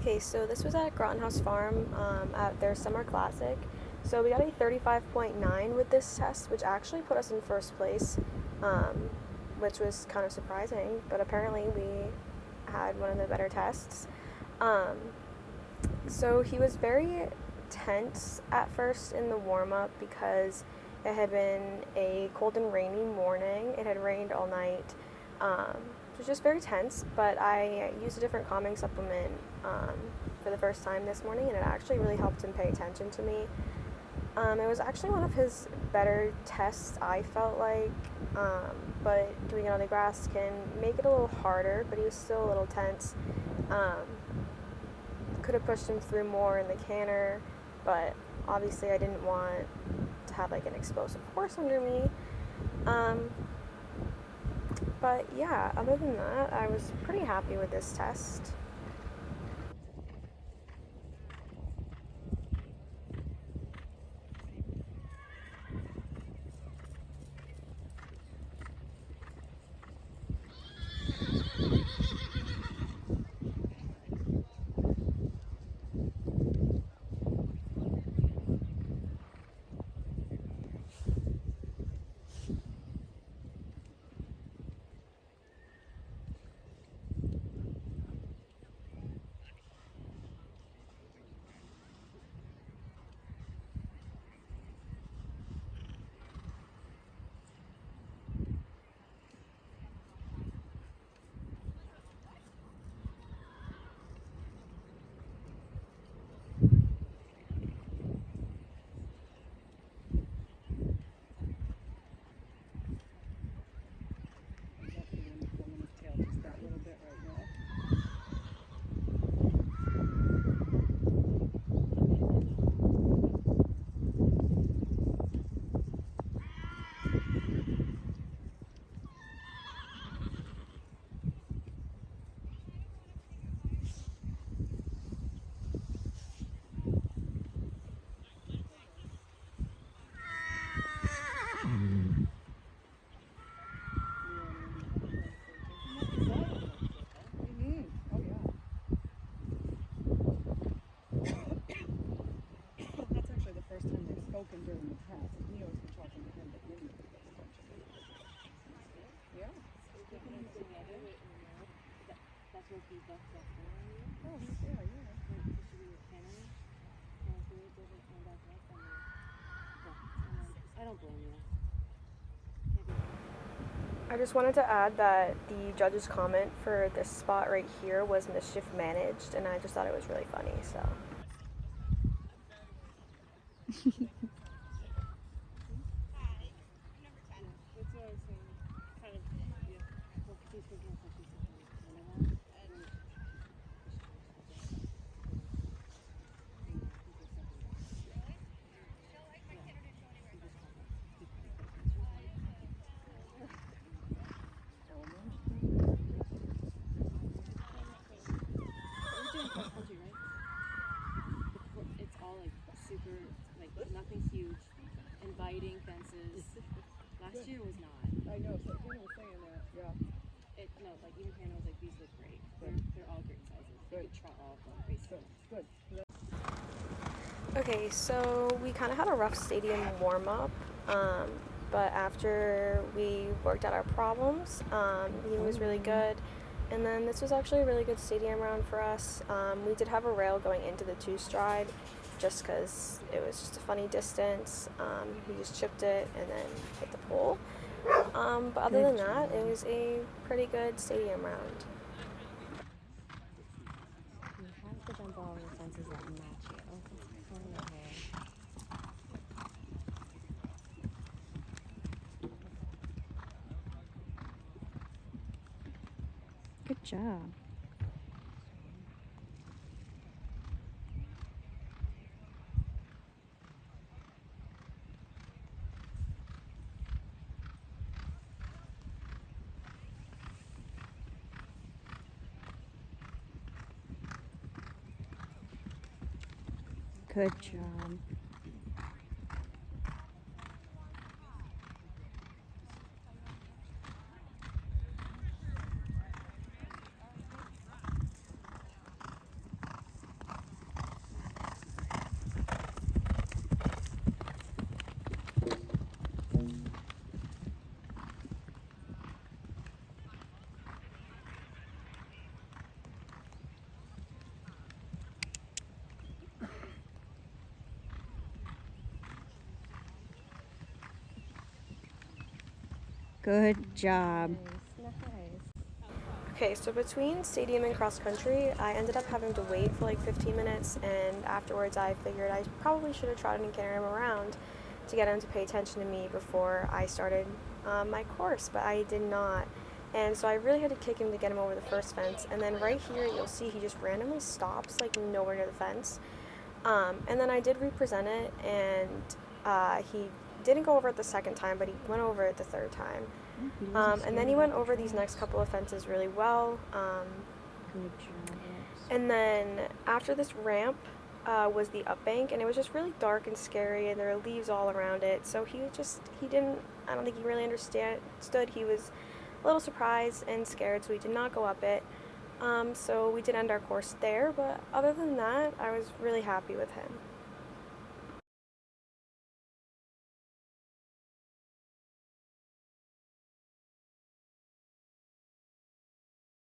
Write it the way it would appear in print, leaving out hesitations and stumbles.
Okay, so this was at Groton Farm at their summer classic. So we got a 35.9 with this test, which actually put us in first place, um, which was kind of surprising, but apparently we had one of the better tests. Um, so he was very tense at first in the warm up because it had been a cold and rainy morning. It had rained all night. It was just very tense, but I used a different calming supplement for the first time this morning, and it actually really helped him pay attention to me. It was actually one of his better tests, I felt like, but doing it on the grass can make it a little harder, but he was still a little tense. Um, could have pushed him through more in the canter, but obviously I didn't want to have like an explosive horse under me. Um, but yeah, other than that, I was pretty happy with this test. During the test, Neo's been talking to him, but didn't pay attention. Yeah. That's what he does. Oh, yeah, yeah. I don't blame you. I just wanted to add that the judge's comment for this spot right here was mischief managed, and I just thought it was really funny, so. It's all like super, like nothing huge, inviting fences. Last year was not. I know, so Hannah was saying that, yeah. No, like even Hannah was like, these look great. They're all great sizes. You could try all of them, basically. Good. Okay, so we kind of had a rough stadium warm up, but after we worked out our problems, he was really good. And then this was actually a really good stadium round for us. We did have a rail going into the two stride just because it was just a funny distance. He just chipped it and then hit the pole. But other than that, it was a pretty good stadium round. You have to jump all the fences that match you. It's pulling your hair. Good job. Good job. Good job. Nice. Okay, so between stadium and cross country, I ended up having to wait for like 15 minutes, and afterwards I figured I probably should have tried and carry him around to get him to pay attention to me before I started my course, but I did not. And so I really had to kick him to get him over the first fence, and then right here you'll see he just randomly stops like nowhere near the fence. And then I did represent it, and he didn't go over it the second time, but he went over it the third time. And then he went over these next couple of fences really well. Good job, Rex. And then after this ramp was the up bank, and it was just really dark and scary, and there were leaves all around it. So he didn't, I don't think he really understood. He was a little surprised and scared, so he did not go up it. So we did end our course there, but other than that, I was really happy with him.